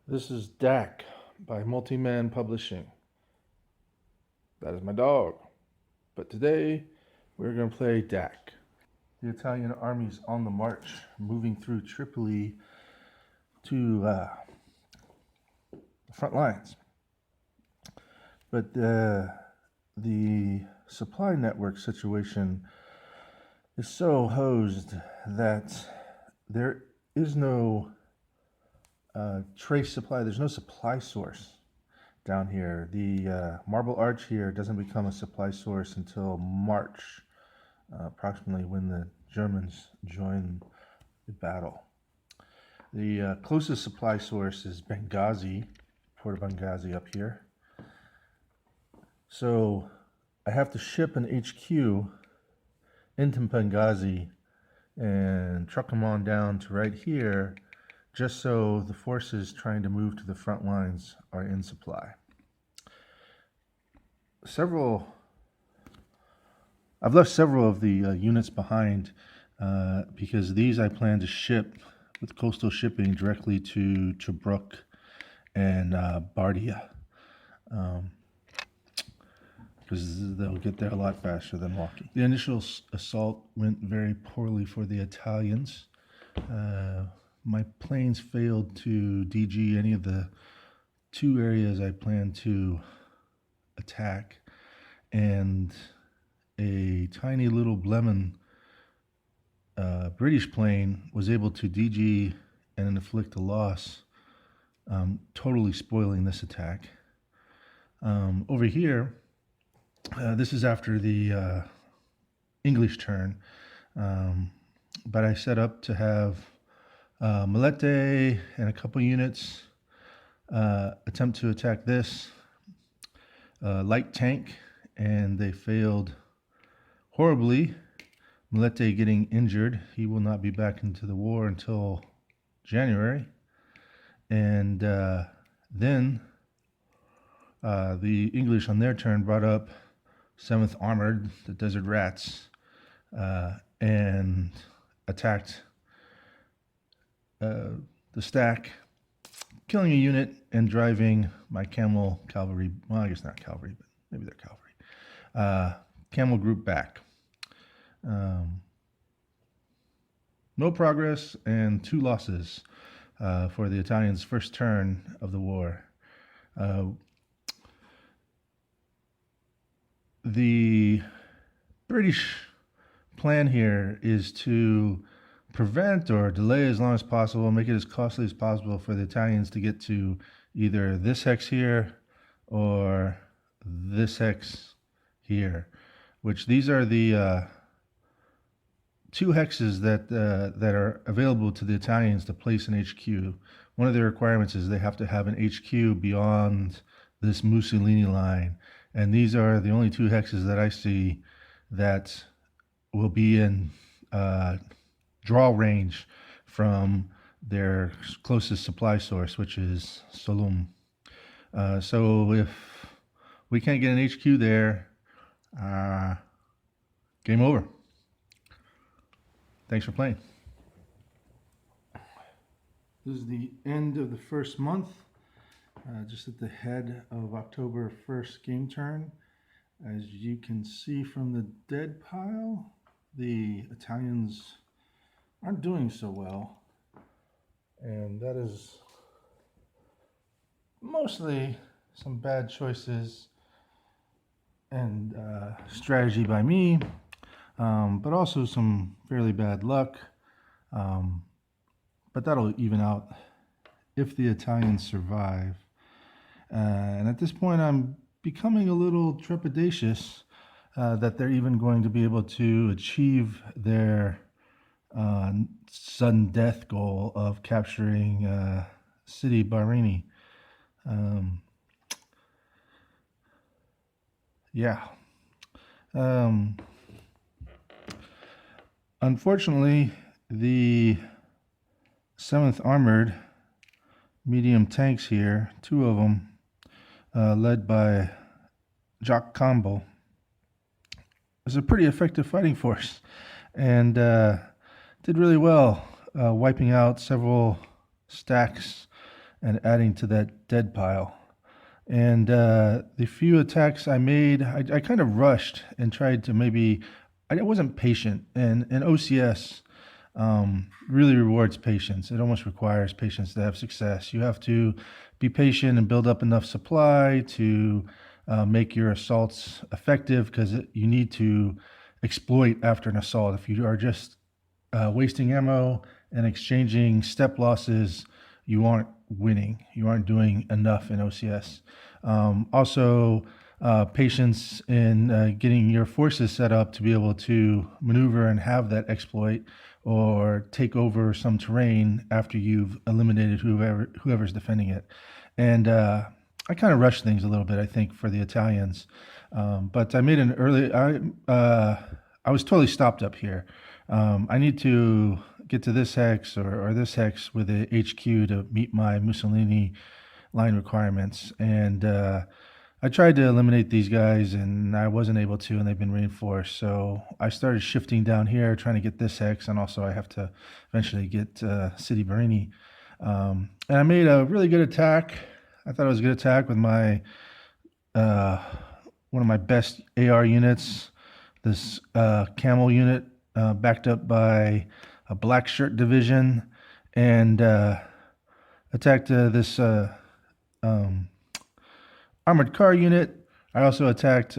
This is Dak by Multi-Man Publishing. That is my dog. But today we're going to play Dak. The Italian army's on the march, moving through Tripoli to the front lines. But the supply network situation is so hosed that there is no trace supply. There's no supply source down here. The Marble Arch here doesn't become a supply source until March, approximately when the Germans join the battle. The closest supply source is Benghazi, Port of Benghazi up here. So I have to ship an HQ into Benghazi and truck them on down to right here, just so the forces trying to move to the front lines are in supply. I've left several of the units behind because these I plan to ship with coastal shipping directly to Tobruk and Bardia, because they'll get there a lot faster than walking. The initial assault went very poorly for the Italians. My planes failed to DG any of the two areas I planned to attack, and a tiny little Blemen British plane was able to DG and inflict a loss, totally spoiling this attack. Over here, this is after the English turn, but I set up to have Melete and a couple units attempt to attack this light tank, and they failed horribly. Melete getting injured. He will not be back into the war until January. And then the English on their turn brought up 7th Armored, the Desert Rats, and attacked the stack, killing a unit and driving my camel cavalry, well, I guess not cavalry, but maybe they're cavalry, camel group back. No progress and 2 losses for the Italians' first turn of the war. The British plan here is to prevent or delay as long as possible, make it as costly as possible for the Italians to get to either this hex here or this hex here, which these are the 2 hexes that are available to the Italians to place an HQ. One of the requirements is they have to have an HQ beyond this Mussolini line, and these are the only 2 hexes that I see that will be in draw range from their closest supply source, which is Solum. So if we can't get an HQ there, game over. Thanks for playing. This is the end of the first month, just at the head of October 1st game turn. As you can see from the dead pile, the Italians aren't doing so well, and that is mostly some bad choices and strategy by me, but also some fairly bad luck, but that'll even out if the Italians survive. And at this point I'm becoming a little trepidatious that they're even going to be able to achieve their sudden death goal of capturing city Bahraini. Unfortunately, the 7th Armored medium tanks here, 2 of them, led by Jock Campbell, is a pretty effective fighting force, and did really well, wiping out several stacks and adding to that dead pile. And the few attacks I made, I kind of rushed and tried to maybe, I wasn't patient. And OCS really rewards patience. It almost requires patience to have success. You have to be patient and build up enough supply to make your assaults effective, because you need to exploit after an assault. If you are just wasting ammo and exchanging step losses, you aren't winning. You aren't doing enough in OCS. Also, patience in getting your forces set up to be able to maneuver and have that exploit or take over some terrain after you've eliminated whoever's defending it. And I kind of rushed things a little bit, I think, for the Italians. But I made an early. I was totally stopped up here. I need to get to this hex or this hex with the HQ to meet my Mussolini line requirements. And I tried to eliminate these guys, and I wasn't able to, and they've been reinforced. So I started shifting down here, trying to get this hex, and also I have to eventually get City Barini. And I made a really good attack. I thought it was a good attack with my one of my best AR units, this camel unit, backed up by a black shirt division, and attacked this armored car unit. I also attacked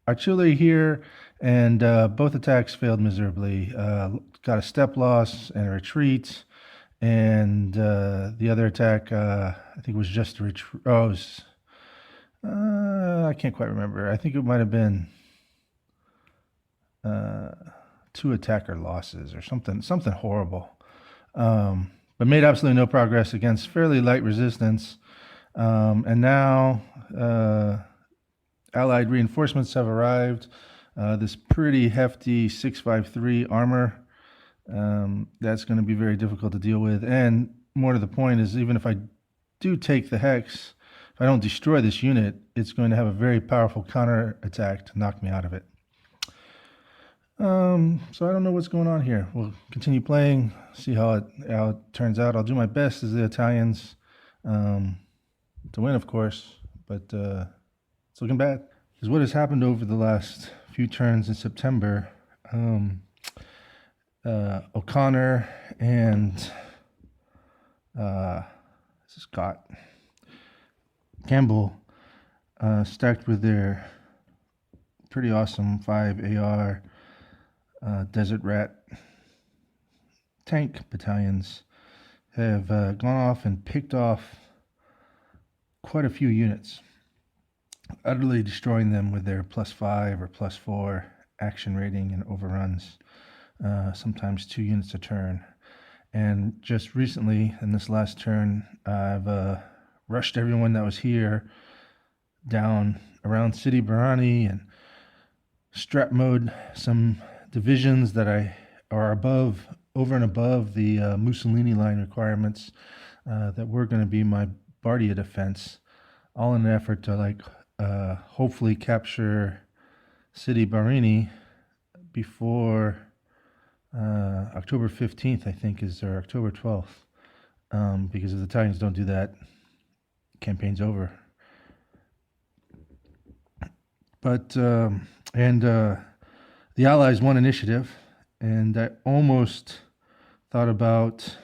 artillery here, and both attacks failed miserably. Got a step loss and a retreat, and the other attack, I think, was just a retreat. Oh, it was, I can't quite remember. I think it might have been 2 attacker losses or something horrible. But made absolutely no progress against fairly light resistance. And now Allied reinforcements have arrived. This pretty hefty 653 armor. That's going to be very difficult to deal with. And more to the point is, even if I do take the hex, if I don't destroy this unit, it's going to have a very powerful counter attack to knock me out of it. So I don't know what's going on here. We'll continue playing, see how it turns out. I'll do my best as the Italians to win, of course, but it's looking bad. Because what has happened over the last few turns in September, O'Connor and Scott Campbell stacked with their pretty awesome 5 AR Desert Rat tank battalions have gone off and picked off quite a few units, utterly destroying them with their +5 or +4 action rating and overruns, sometimes 2 units a turn. And just recently, in this last turn, I've rushed everyone that was here down around City Barani and strap mode some divisions that are over and above the Mussolini line requirements that were going to be my Bardia defense, all in an effort to hopefully capture City Barini before October 15th, I think, or October 12th, because if the Italians don't do that, campaign's over. But the Allies won initiative, and I almost thought about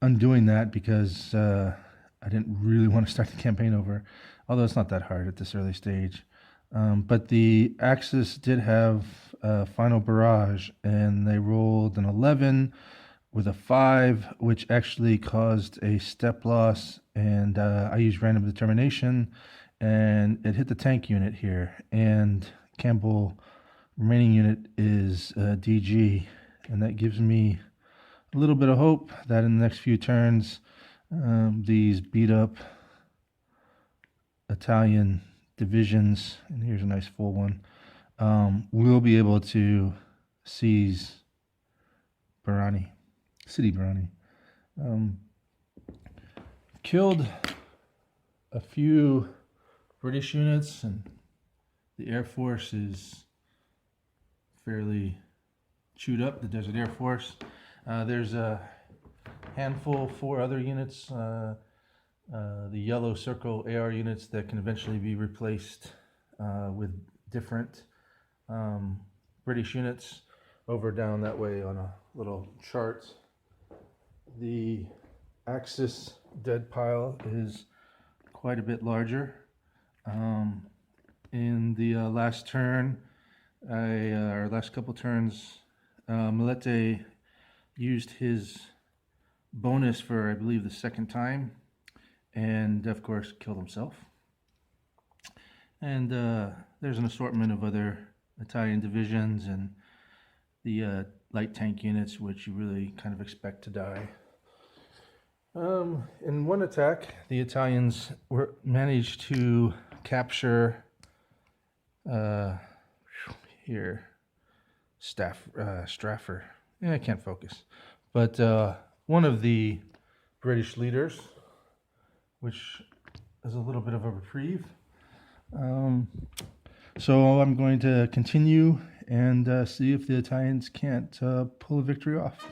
undoing that, because I didn't really want to start the campaign over, although it's not that hard at this early stage. But the Axis did have a final barrage, and they rolled an 11 with a 5, which actually caused a step loss, and I used random determination, and it hit the tank unit here, and Campbell remaining unit is DG, and that gives me a little bit of hope that in the next few turns, these beat up Italian divisions, and here's a nice full one, will be able to seize Barani, City Barani. Killed a few British units, and the Air Force is fairly chewed up, the Desert Air Force. There's handful, 4 other units, the yellow circle AR units that can eventually be replaced with different British units over down that way on a little chart. The Axis dead pile is quite a bit larger. In the last turn, our last couple turns, Milete used his bonus for, I believe, the second time, and of course killed himself. And there's an assortment of other Italian divisions and the light tank units, which you really kind of expect to die. In one attack, the Italians managed to capture Straffer. Yeah, I can't focus. But one of the British leaders, which is a little bit of a reprieve. So I'm going to continue and see if the Italians can't pull a victory off.